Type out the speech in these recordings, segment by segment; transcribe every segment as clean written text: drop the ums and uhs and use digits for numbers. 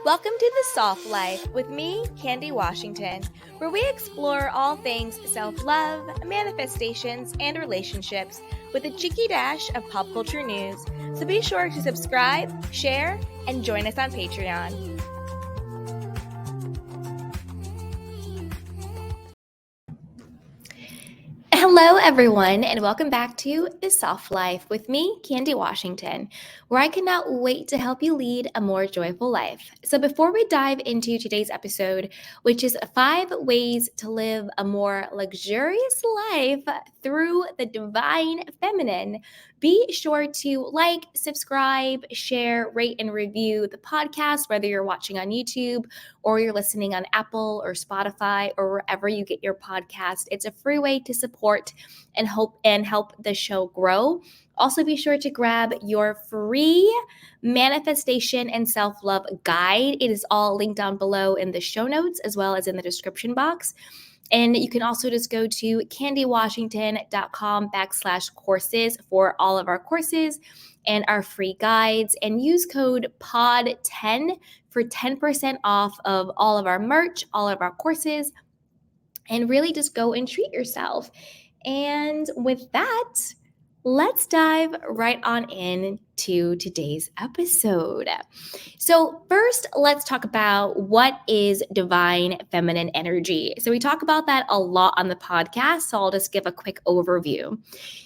Welcome to The Soft Life with me, Candy Washington, where we explore all things self-love, manifestations, and relationships with a cheeky dash of pop culture news. So be sure to subscribe, share, and join us on Patreon. Hello, everyone, and welcome back to The Soft Life with me, Candy Washington, where I cannot wait to help you lead a more joyful life. So, before we dive into today's episode, which is 5 ways to live a more luxurious life through the divine feminine, be sure to like, subscribe, share, rate, and review the podcast, whether you're watching on YouTube or you're listening on Apple or Spotify or wherever you get your podcast. It's a free way to support and help the show grow. Also, be sure to grab your free manifestation and self-love guide. It is all linked down below in the show notes as well as in the description box. And you can also just go to candywashington.com/courses for all of our courses and our free guides, and use code POD10 for 10% off of all of our merch, all of our courses, and really just go and treat yourself. And with that, let's dive right on into today's episode. So first, let's talk about what is divine feminine energy. So we talk about that a lot on the podcast, so I'll just give a quick overview.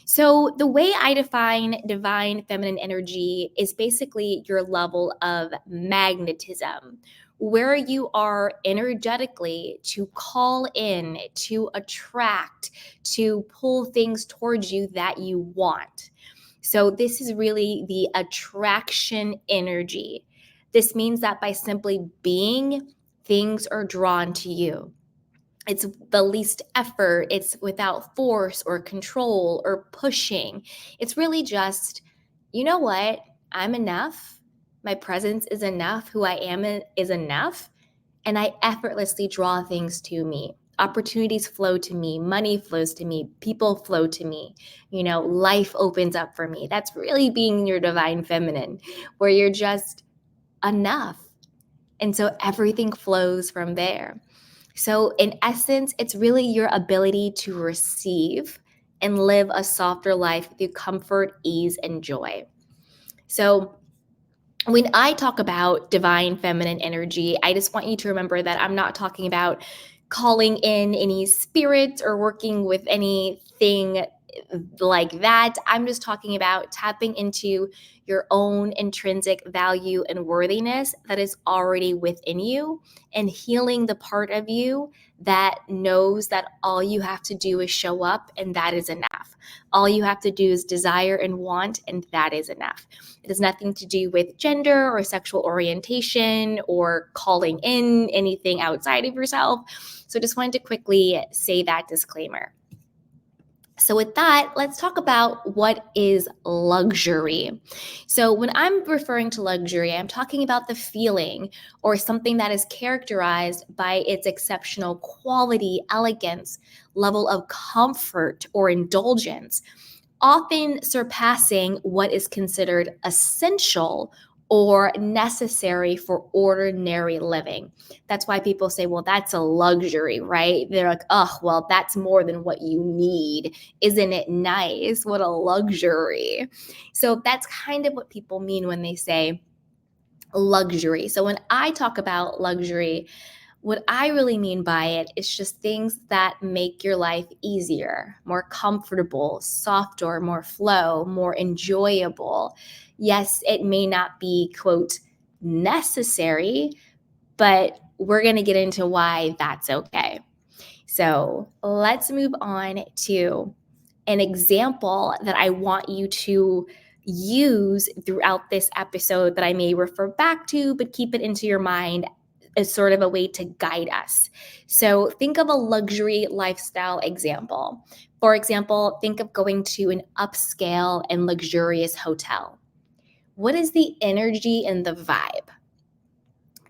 So the way I define divine feminine energy is basically your level of magnetism, where you are energetically to call in, to attract, to pull things towards you that you want. So this is really the attraction energy. This means that by simply being, things are drawn to you. It's the least effort. It's without force or control or pushing. It's really just, you know what? I'm enough. My presence is enough. Who I am is enough. And I effortlessly draw things to me. Opportunities flow to me. Money flows to me. People flow to me. Life opens up for me. That's really being your divine feminine, where you're just enough. And so everything flows from there. So in essence, it's really your ability to receive and live a softer life through comfort, ease, and joy. So when I talk about divine feminine energy, I just want you to remember that I'm not talking about calling in any spirits or working with anything like that. I'm just talking about tapping into your own intrinsic value and worthiness that is already within you, and healing the part of you that knows that all you have to do is show up, and that is enough. All you have to do is desire and want, and that is enough. It has nothing to do with gender or sexual orientation or calling in anything outside of yourself. So just wanted to quickly say that disclaimer. So with that, let's talk about what is luxury. So when I'm referring to luxury, I'm talking about the feeling or something that is characterized by its exceptional quality, elegance, level of comfort, or indulgence, often surpassing what is considered essential or necessary for ordinary living. That's why people say, well, that's a luxury, right? They're like, oh, well, that's more than what you need. Isn't it nice? What a luxury. So that's kind of what people mean when they say luxury. So when I talk about luxury, what I really mean by it is just things that make your life easier, more comfortable, softer, more flow, more enjoyable. Yes, it may not be, quote, necessary, but we're going to get into why that's okay. So let's move on to an example that I want you to use throughout this episode that I may refer back to, but keep it into your mind as sort of a way to guide us. So think of a luxury lifestyle example. For example, think of going to an upscale and luxurious hotel. What is the energy and the vibe?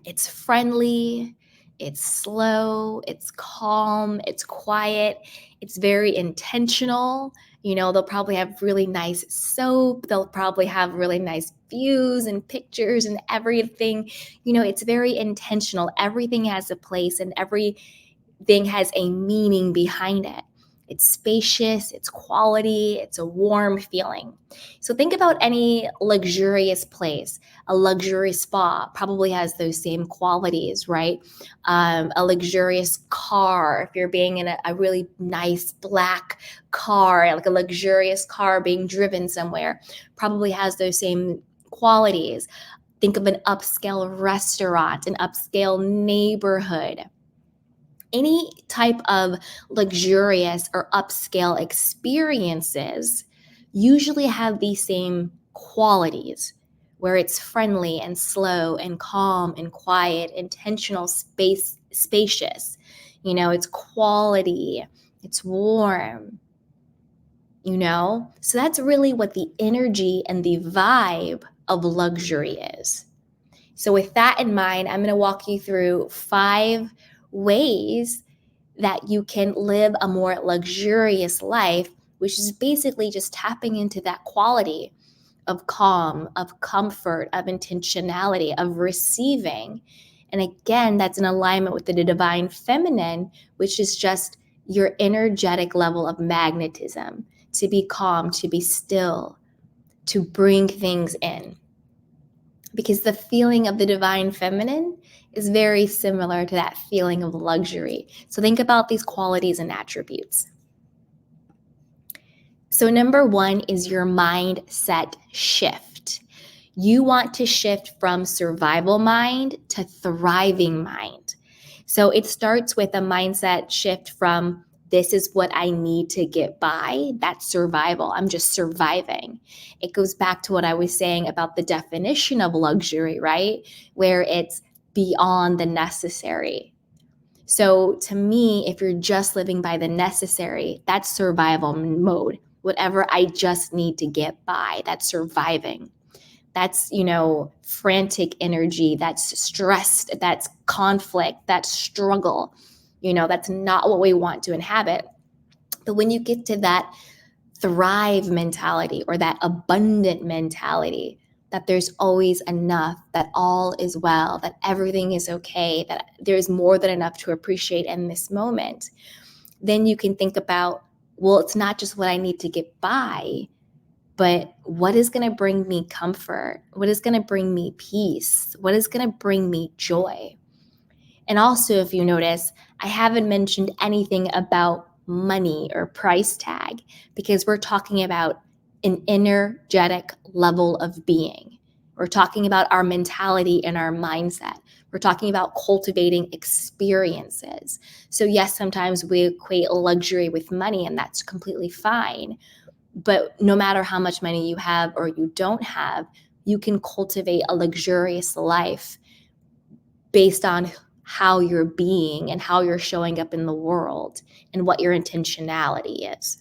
It's friendly, it's slow, it's calm, it's quiet, it's very intentional. They'll probably have really nice soap. They'll probably have really nice views and pictures and everything. It's very intentional. Everything has a place and everything has a meaning behind it. It's spacious, it's quality, it's a warm feeling. So think about any luxurious place. A luxury spa probably has those same qualities, right? A luxurious car, if you're being in a really nice black car, like a luxurious car being driven somewhere, probably has those same qualities. Think of an upscale restaurant, an upscale neighborhood. Any type of luxurious or upscale experiences usually have these same qualities where it's friendly and slow and calm and quiet, intentional, spacious. It's quality, it's warm, So that's really what the energy and the vibe of luxury is. So with that in mind, I'm going to walk you through 5 ways that you can live a more luxurious life, which is basically just tapping into that quality of calm, of comfort, of intentionality, of receiving. And again, that's in alignment with the divine feminine, which is just your energetic level of magnetism, to be calm, to be still, to bring things in. Because the feeling of the divine feminine is very similar to that feeling of luxury. So think about these qualities and attributes. So number 1 is your mindset shift. You want to shift from survival mind to thriving mind. So it starts with a mindset shift from this is what I need to get by. That's survival. I'm just surviving. It goes back to what I was saying about the definition of luxury, right? Where it's beyond the necessary. So to me, if you're just living by the necessary, that's survival mode. Whatever I just need to get by, that's surviving. That's, frantic energy, that's stressed, that's conflict, that's struggle. That's not what we want to inhabit. But when you get to that thrive mentality or that abundant mentality, that there's always enough, that all is well, that everything is okay, that there's more than enough to appreciate in this moment, then you can think about, well, it's not just what I need to get by, but what is going to bring me comfort? What is going to bring me peace? What is going to bring me joy? And also, if you notice, I haven't mentioned anything about money or price tag because we're talking about an energetic level of being. We're talking about our mentality and our mindset. We're talking about cultivating experiences. So yes, sometimes we equate luxury with money, and that's completely fine. But no matter how much money you have or you don't have, you can cultivate a luxurious life based on how you're being and how you're showing up in the world and what your intentionality is.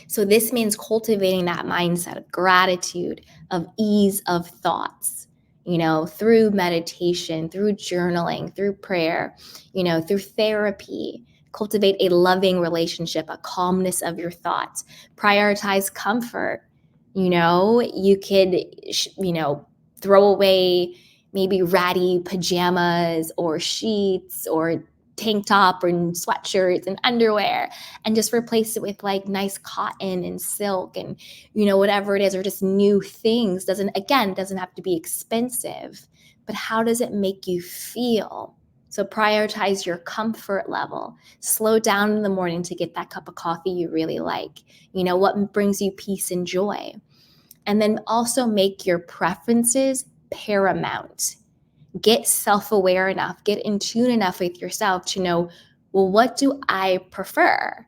So this means cultivating that mindset of gratitude, of ease of thoughts, through meditation, through journaling, through prayer, through therapy. Cultivate a loving relationship, a calmness of your thoughts. Prioritize comfort. You could, throw away maybe ratty pajamas or sheets or tank top or sweatshirts and underwear and just replace it with like nice cotton and silk and whatever it is, or just new things. Doesn't have to be expensive, but how does it make you feel? So prioritize your comfort level. Slow down in the morning to get that cup of coffee you really like. What brings you peace and joy. And then also make your preferences paramount. Get self-aware enough, get in tune enough with yourself to know, well, what do I prefer?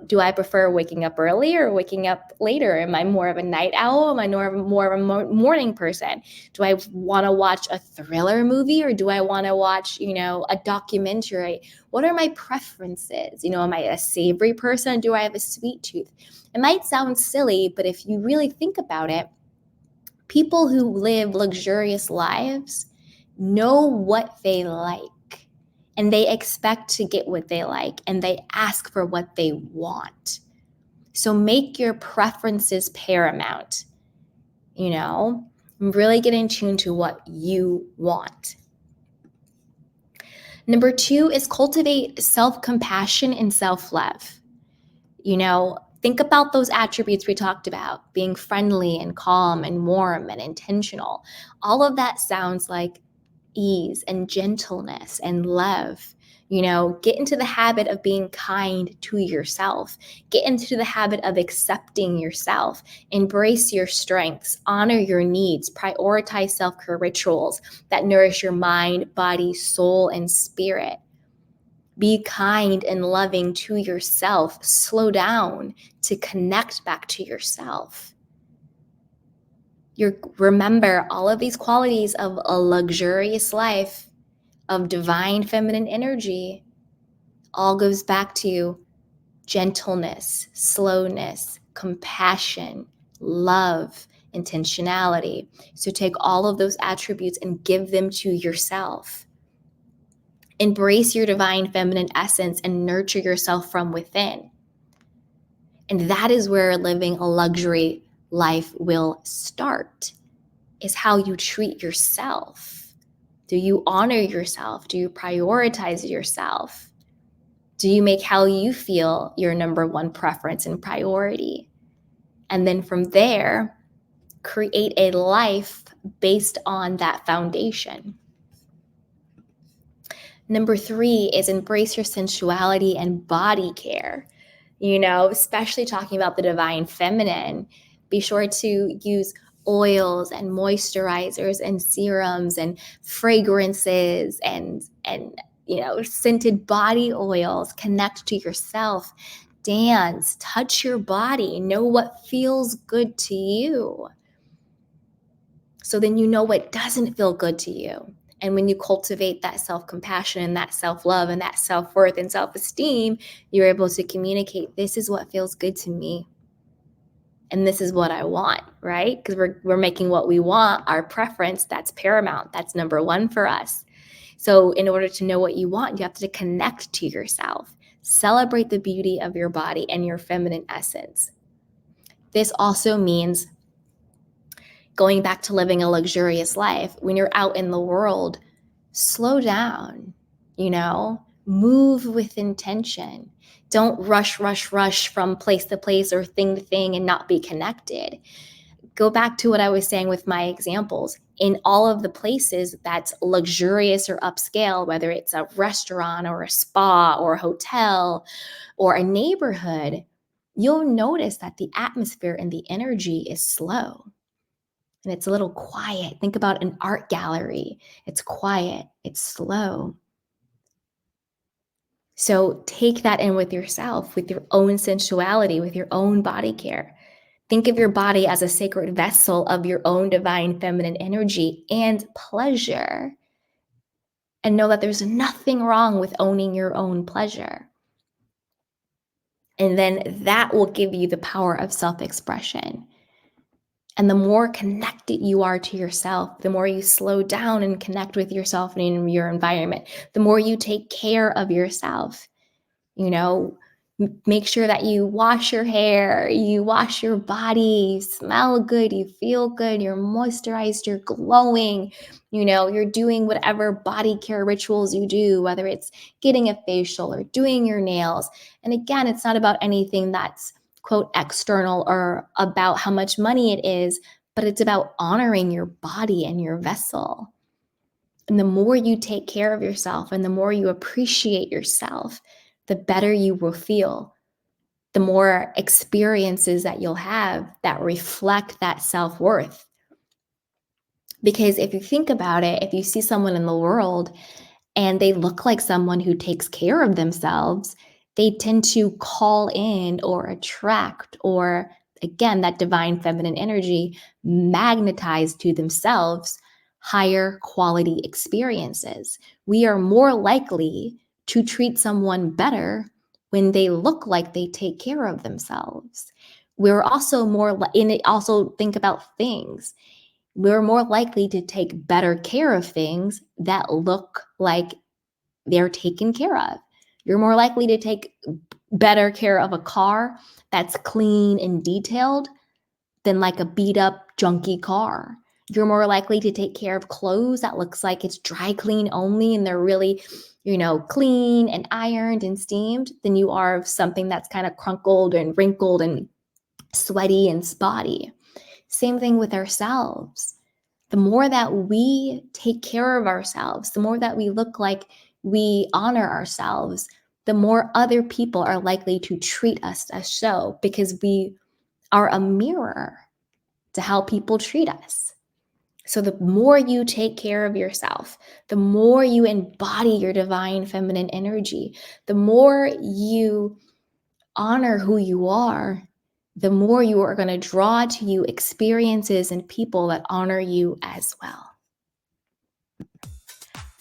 Do I prefer waking up early or waking up later? Am I more of a night owl? Am I more of a morning person? Do I want to watch a thriller movie or do I want to watch, a documentary? What are my preferences? Am I a savory person? Do I have a sweet tooth? It might sound silly, but if you really think about it, people who live luxurious lives know what they like. And they expect to get what they like, and they ask for what they want. So make your preferences paramount, you know, really get in tune to what you want. Number 2 is cultivate self-compassion and self-love. Think about those attributes we talked about, being friendly and calm and warm and intentional. All of that sounds like ease and gentleness and love. Get into the habit of being kind to yourself. Get into the habit of accepting yourself. Embrace your strengths, honor your needs, prioritize self-care rituals that nourish your mind, body, soul, and spirit. Be kind and loving to yourself. Slow down to connect back to yourself. Remember all of these qualities of a luxurious life, of divine feminine energy, all goes back to gentleness, slowness, compassion, love, intentionality. So take all of those attributes and give them to yourself. Embrace your divine feminine essence and nurture yourself from within. And that is where living a luxury life will start, is how you treat yourself. Do you honor yourself? Do you prioritize yourself? Do you make how you feel your number one preference and priority? And then from there, create a life based on that foundation. Number 3 is embrace your sensuality and body care. Especially talking about the divine feminine, be sure to use oils and moisturizers and serums and fragrances and scented body oils. Connect to yourself, dance, touch your body, know what feels good to you. So then you know what doesn't feel good to you. And when you cultivate that self-compassion and that self-love and that self-worth and self-esteem, you're able to communicate, this is what feels good to me. And this is what I want, right? Because we're making what we want our preference. That's paramount. That's number 1 for us. So in order to know what you want, you have to connect to yourself. Celebrate the beauty of your body and your feminine essence. This also means going back to living a luxurious life. When you're out in the world, slow down, move with intention. Don't rush from place to place or thing to thing and not be connected. Go back to what I was saying with my examples. In all of the places that's luxurious or upscale, whether it's a restaurant or a spa or a hotel or a neighborhood, you'll notice that the atmosphere and the energy is slow. And it's a little quiet. Think about an art gallery. It's quiet. It's slow. So take that in with yourself, with your own sensuality, with your own body care. Think of your body as a sacred vessel of your own divine feminine energy and pleasure. And know that there's nothing wrong with owning your own pleasure. And then that will give you the power of self-expression. And the more connected you are to yourself, the more you slow down and connect with yourself and in your environment, the more you take care of yourself. Make sure that you wash your hair, you wash your body, you smell good, you feel good, you're moisturized, you're glowing, you're doing whatever body care rituals you do, whether it's getting a facial or doing your nails. And again, it's not about anything that's quote external or about how much money it is, but it's about honoring your body and your vessel. And the more you take care of yourself and the more you appreciate yourself, the better you will feel. The more experiences that you'll have that reflect that self-worth. Because if you think about it, if you see someone in the world and they look like someone who takes care of themselves, they tend to call in or attract, or again, that divine feminine energy, magnetize to themselves higher quality experiences. We are more likely to treat someone better when they look like they take care of themselves. We're also also think about things. We're more likely to take better care of things that look like they're taken care of. You're more likely to take better care of a car that's clean and detailed than like a beat up junky car. You're more likely to take care of clothes that looks like it's dry clean only and they're really, clean and ironed and steamed than you are of something that's kind of crunkled and wrinkled and sweaty and spotty. Same thing with ourselves. The more that we take care of ourselves, the more that we look like we honor ourselves, the more other people are likely to treat us as so, because we are a mirror to how people treat us. So the more you take care of yourself, the more you embody your divine feminine energy, the more you honor who you are, the more you are going to draw to you experiences and people that honor you as well.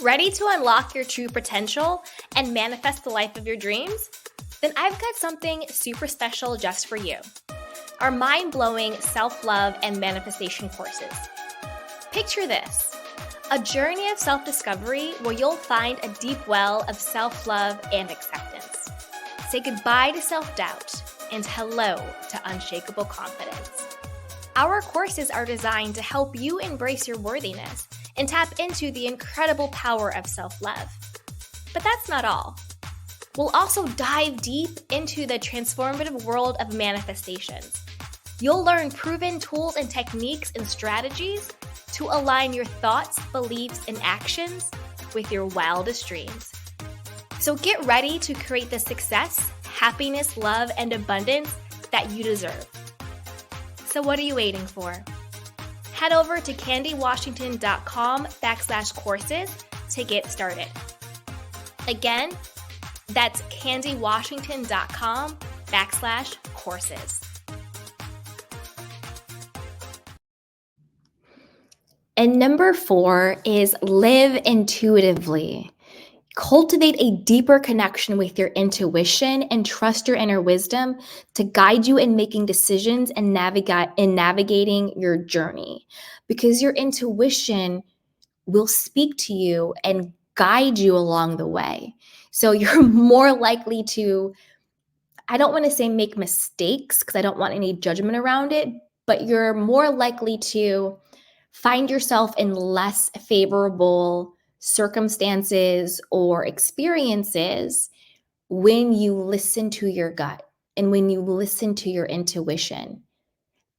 Ready to unlock your true potential and manifest the life of your dreams? Then I've got something super special just for you. Our mind-blowing self-love and manifestation courses. Picture this, a journey of self-discovery where you'll find a deep well of self-love and acceptance. Say goodbye to self-doubt and hello to unshakable confidence. Our courses are designed to help you embrace your worthiness and tap into the incredible power of self-love. But that's not all. We'll also dive deep into the transformative world of manifestations. You'll learn proven tools and techniques and strategies to align your thoughts, beliefs, and actions with your wildest dreams. So get ready to create the success, happiness, love, and abundance that you deserve. So what are you waiting for? Head over to candywashington.com/courses to get started. Again, that's candywashington.com/courses. And number 4 is live intuitively. Cultivate a deeper connection with your intuition and trust your inner wisdom to guide you in making decisions and navigating your journey. Because your intuition will speak to you and guide you along the way. So you're more likely to, I don't want to say make mistakes because I don't want any judgment around it, but you're more likely to find yourself in less favorable circumstances or experiences when you listen to your gut and when you listen to your intuition.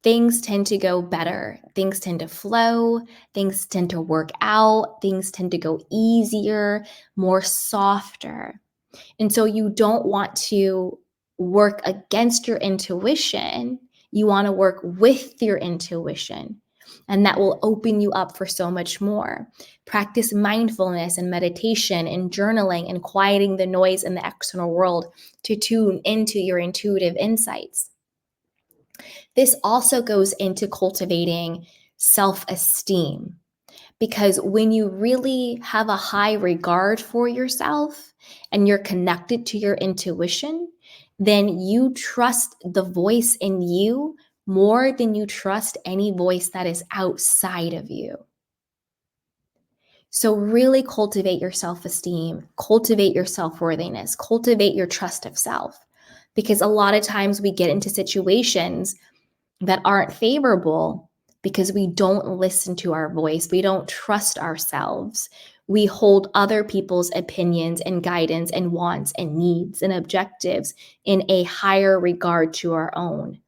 Things tend to go better. Things tend to flow. Things tend to work out. Things tend to go easier, more softer. And so you don't want to work against your intuition. You want to work with your intuition. And that will open you up for so much more. Practice mindfulness and meditation and journaling and quieting the noise in the external world to tune into your intuitive insights. This also goes into cultivating self-esteem, because when you really have a high regard for yourself and you're connected to your intuition, then you trust the voice in you more than you trust any voice that is outside of you. So really cultivate your self-esteem, cultivate your self-worthiness, cultivate your trust of self. Because a lot of times we get into situations that aren't favorable because we don't listen to our voice. We don't trust ourselves. We hold other people's opinions and guidance and wants and needs and objectives in a higher regard to our own.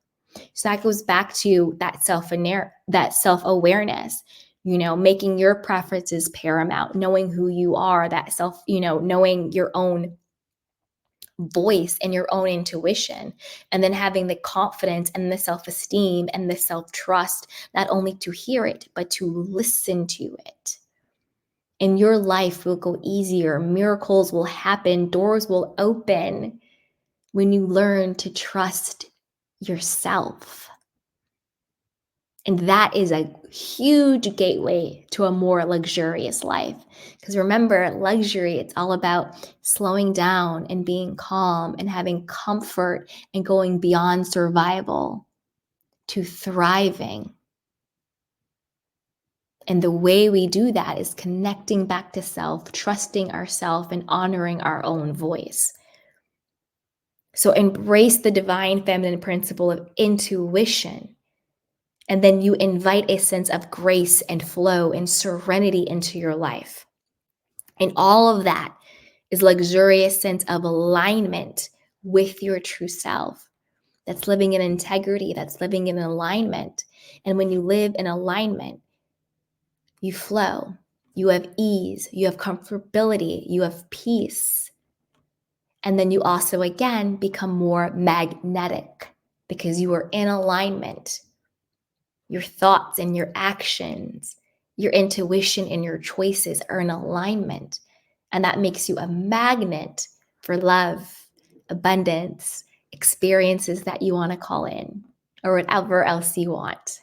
So that goes back to that self-awareness, making your preferences paramount, knowing who you are, that self, knowing your own voice and your own intuition, and then having the confidence and the self-esteem and the self-trust, not only to hear it, but to listen to it. And your life will go easier. Miracles will happen. Doors will open when you learn to trust yourself. And that is a huge gateway to a more luxurious life. Because remember, luxury, it's all about slowing down and being calm and having comfort and going beyond survival to thriving. And the way we do that is connecting back to self, trusting ourselves, and honoring our own voice. So embrace the divine feminine principle of intuition. And then you invite a sense of grace and flow and serenity into your life. And all of that is luxurious sense of alignment with your true self. That's living in integrity, that's living in alignment. And when you live in alignment, you flow, you have ease, you have comfortability, you have peace. And then you also, again, become more magnetic because you are in alignment. Your thoughts and your actions, your intuition and your choices are in alignment. And that makes you a magnet for love, abundance, experiences that you want to call in, or whatever else you want.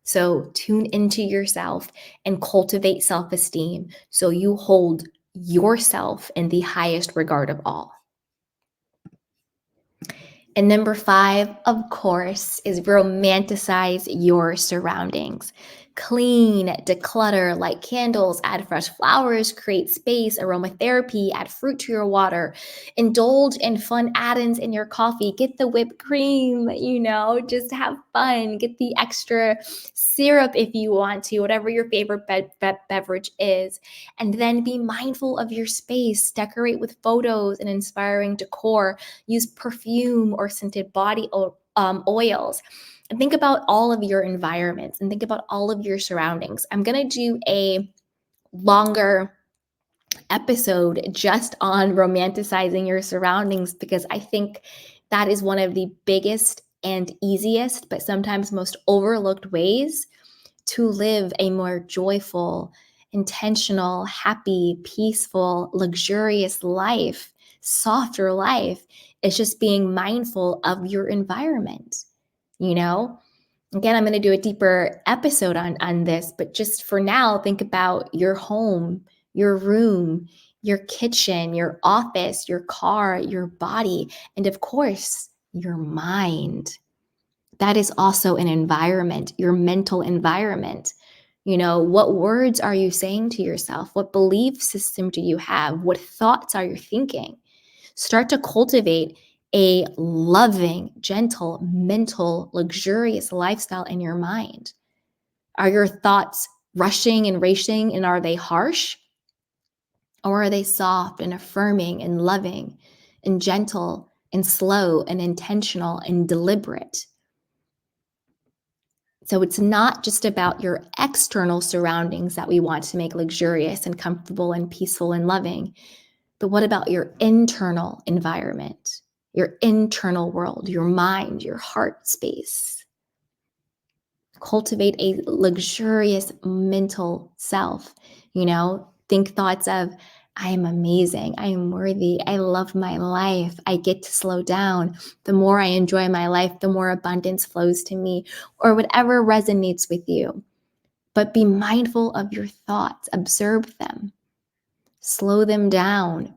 So tune into yourself and cultivate self-esteem so you hold yourself in the highest regard of all. And number 5, of course, is romanticize your surroundings. Clean, declutter, light candles, add fresh flowers, create space, aromatherapy, add fruit to your water, indulge in fun add-ins in your coffee, get the whipped cream, just have fun, get the extra syrup if you want to, whatever your favorite beverage is. And then be mindful of your space, decorate with photos and inspiring decor, use perfume or scented body oils, and think about all of your environments and think about all of your surroundings. I'm going to do a longer episode just on romanticizing your surroundings because I think that is one of the biggest and easiest, but sometimes most overlooked ways to live a more joyful, intentional, happy, peaceful, luxurious life, softer life. It's just being mindful of your environment. Again, I'm going to do a deeper episode on this, but just for now, think about your home, your room, your kitchen, your office, your car, your body, and of course, your mind. That is also an environment, your mental environment. What words are you saying to yourself? What belief system do you have? What thoughts are you thinking? Start to cultivate a loving, gentle, mental, luxurious lifestyle in your mind. Are your thoughts rushing and racing, and are they harsh? Or are they soft and affirming and loving and gentle and slow and intentional and deliberate? So it's not just about your external surroundings that we want to make luxurious and comfortable and peaceful and loving, but what about your internal environment, your internal world, your mind, your heart space? Cultivate a luxurious mental self, think thoughts of, I am amazing. I am worthy. I love my life. I get to slow down. The more I enjoy my life, the more abundance flows to me, or whatever resonates with you. But be mindful of your thoughts. Observe them. Slow them down.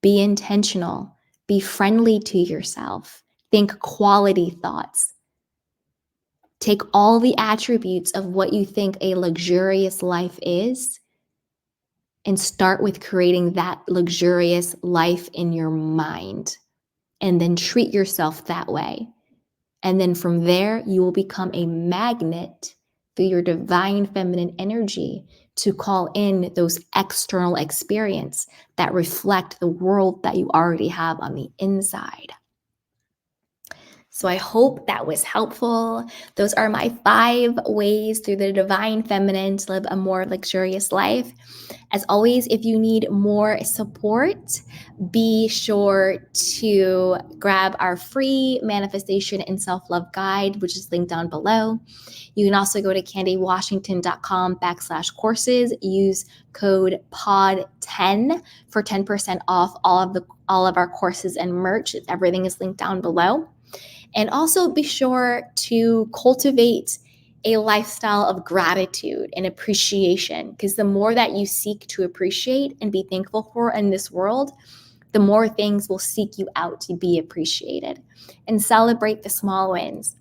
Be intentional. Be friendly to yourself. Think quality thoughts. Take all the attributes of what you think a luxurious life is and start with creating that luxurious life in your mind. And then treat yourself that way. And then from there, you will become a magnet through your divine feminine energy to call in those external experiences that reflect the world that you already have on the inside. So I hope that was helpful. Those are my 5 ways through the divine feminine to live a more luxurious life. As always, if you need more support, be sure to grab our free manifestation and self-love guide, which is linked down below. You can also go to candywashington.com/courses. Use code POD10 for 10% off all of our courses and merch. Everything is linked down below. And also be sure to cultivate a lifestyle of gratitude and appreciation, because the more that you seek to appreciate and be thankful for in this world, the more things will seek you out to be appreciated. And celebrate the small wins.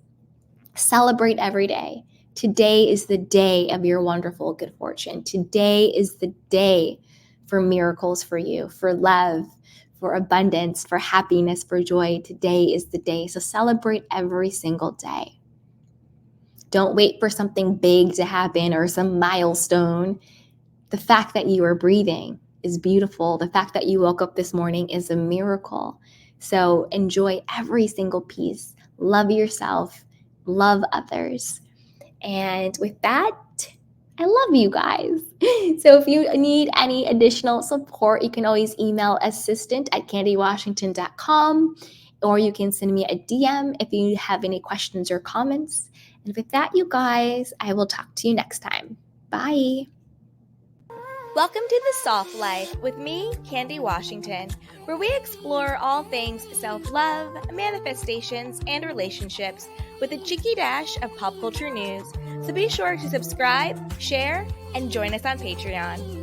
Celebrate every day. Today is the day of your wonderful good fortune. Today is the day for miracles for you, for love, for abundance, for happiness, for joy. Today is the day. So celebrate every single day. Don't wait for something big to happen or some milestone. The fact that you are breathing is beautiful. The fact that you woke up this morning is a miracle. So enjoy every single piece. Love yourself. Love others. And with that, I love you guys. So if you need any additional support, you can always email assistant@candywashington.com, or you can send me a DM if you have any questions or comments. And with that, you guys, I will talk to you next time. Bye. Welcome to The Soft Life with me, Candy Washington, where we explore all things self-love, manifestations, and relationships with a cheeky dash of pop culture news. So be sure to subscribe, share, and join us on Patreon.